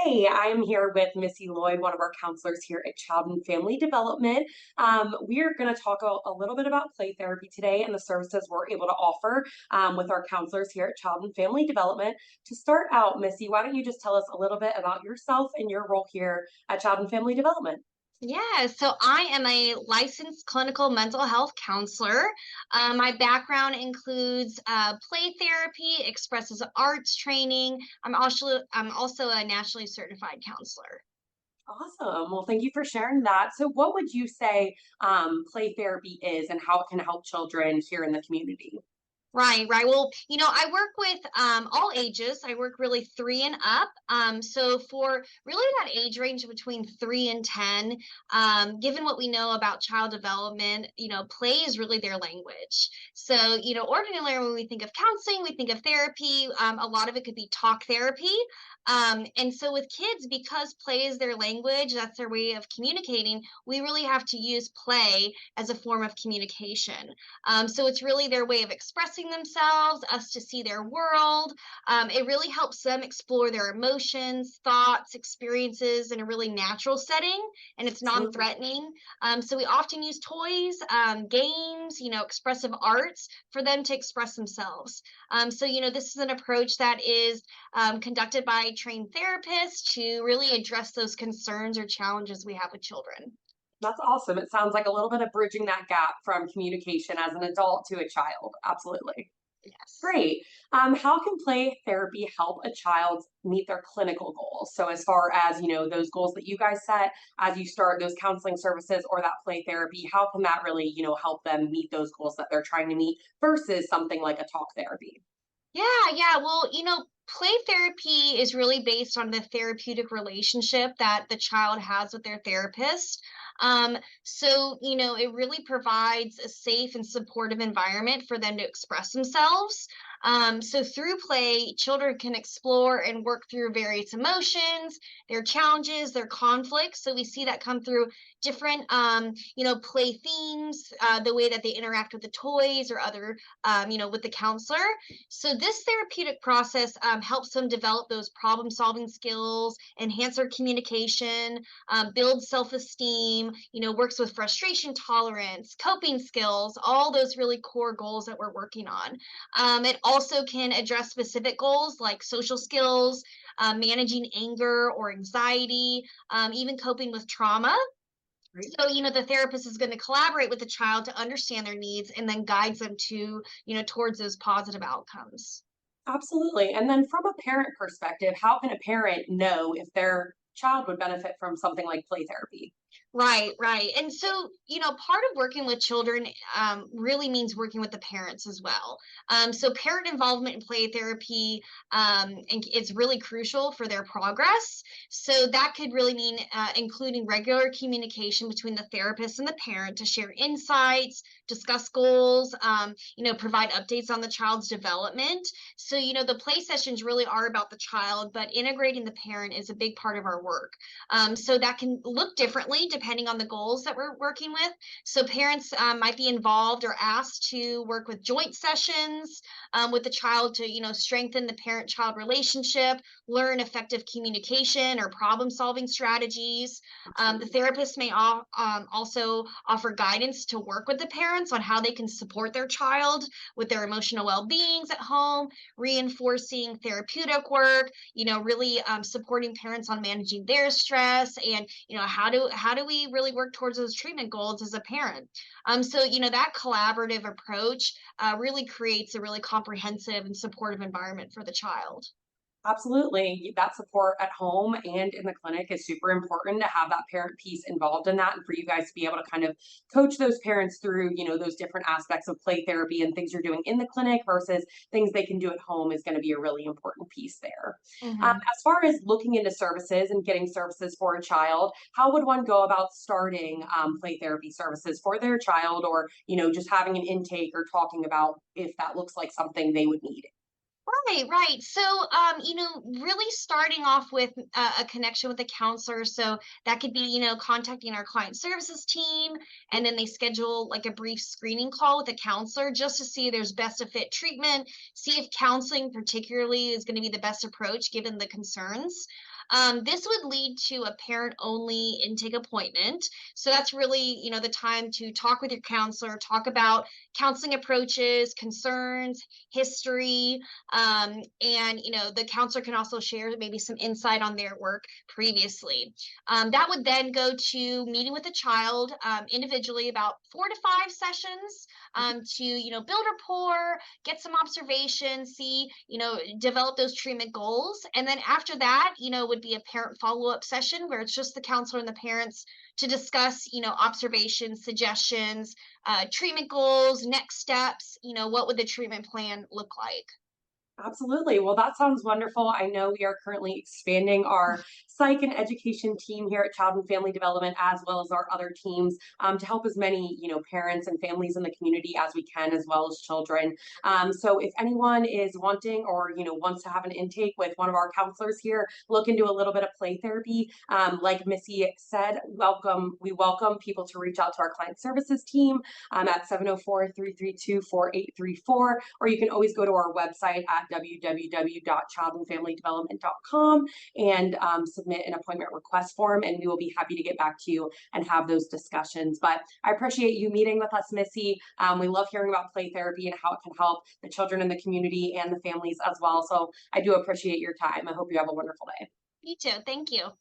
Hey, I am here with Missy Lloyd, one of our counselors here at Child and Family Development. We are going to talk a little bit about play therapy today and the services we're able to offer with our counselors here at Child and Family Development. To start out, Missy, why don't you just tell us a little bit about yourself and your role here at Child and Family Development? Yeah, so I am a licensed clinical mental health counselor. My background includes play therapy, expressive arts training. I'm also a nationally certified counselor. Awesome. Well, thank you for sharing that. So, what would you say play therapy is and how it can help children here in the community? Right, right. Well, I work with all ages. I work really three and up. So for really that age range between 3 and 10, given what we know about child development, play is really their language. So, ordinarily when we think of counseling, we think of therapy. A lot of it could be talk therapy. And so with kids, because play is their language, that's their way of communicating, we really have to use play as a form of communication. So it's really their way of expressing themselves, us to see their world. It really helps them explore their emotions, thoughts, experiences in a really natural setting, and it's Absolutely. non-threatening. So we often use toys, games, expressive arts for them to express themselves. So this is an approach that is conducted by trained therapists to really address those concerns or challenges we have with children. That's awesome. It sounds like a little bit of bridging that gap from communication as an adult to a child. Absolutely. Yes. Great. How can play therapy help a child meet their clinical goals? So, as far as those goals that you guys set as you start those counseling services or that play therapy, how can that really help them meet those goals that they're trying to meet versus something like a talk therapy? Yeah, yeah. Well, play therapy is really based on the therapeutic relationship that the child has with their therapist. So, it really provides a safe and supportive environment for them to express themselves. So, through play, children can explore and work through various emotions, their challenges, their conflicts. So, we see that come through different, play themes, the way that they interact with the toys or other, with the counselor. So this therapeutic process helps them develop those problem solving skills, enhance their communication, build self-esteem, works with frustration tolerance, coping skills, all those really core goals that we're working on. It also can address specific goals like social skills, managing anger or anxiety, even coping with trauma. Right. So, the therapist is going to collaborate with the child to understand their needs and then guides them to, towards those positive outcomes. Absolutely. And then, from a parent perspective, how can a parent know if their child would benefit from something like play therapy? Right, right. And so, part of working with children really means working with the parents as well. So, parent involvement in play therapy is really crucial for their progress. So, that could really mean including regular communication between the therapist and the parent to share insights, discuss goals, provide updates on the child's development. So, the play sessions really are about the child, but integrating the parent is a big part of our work. So that can look differently depending on the goals that we're working with. So parents might be involved or asked to work with joint sessions with the child to, strengthen the parent-child relationship, learn effective communication or problem-solving strategies. The Absolutely. therapist may also offer guidance to work with the parents on how they can support their child with their emotional well-beings at home, reinforcing therapeutic work, really supporting parents on managing their stress, and how do we really work towards those treatment goals as a parent. So that collaborative approach really creates a really comprehensive and supportive environment for the child. Absolutely. That support at home and in the clinic is super important to have that parent piece involved in that and for you guys to be able to kind of coach those parents through, those different aspects of play therapy and things you're doing in the clinic versus things they can do at home is going to be a really important piece there. Mhm. As far as looking into services and getting services for a child, how would one go about starting play therapy services for their child or, just having an intake or talking about if that looks like something they would need? Right, right. So, really starting off with a connection with a counselor. So that could be, contacting our client services team, and then they schedule like a brief screening call with a counselor just to see if there's best to fit treatment, see if counseling particularly is going to be the best approach given the concerns. This would lead to a parent-only intake appointment. So that's really, the time to talk with your counselor, talk about counseling approaches, concerns, history, and the counselor can also share maybe some insight on their work previously. That would then go to meeting with the child individually about 4 to 5 sessions to build rapport, get some observations, see develop those treatment goals, and then after that would be a parent follow-up session where it's just the counselor and the parents to discuss observations, suggestions, treatment goals, next steps. What would the treatment plan look like? Absolutely. Well, that sounds wonderful. I know we are currently expanding our psych and education team here at Child and Family Development, as well as our other teams, to help as many, parents and families in the community as we can, as well as children. So if anyone is wanting or, wants to have an intake with one of our counselors here, look into a little bit of play therapy. Like Missy said, we welcome people to reach out to our client services team at 704-332-4834, or you can always go to our website at www.childandfamilydevelopment.com and submit an appointment request form, and we will be happy to get back to you and have those discussions. But I appreciate you meeting with us, Missy. We love hearing about play therapy and how it can help the children in the community and the families as well. So I do appreciate your time. I hope you have a wonderful day. You too. Thank you.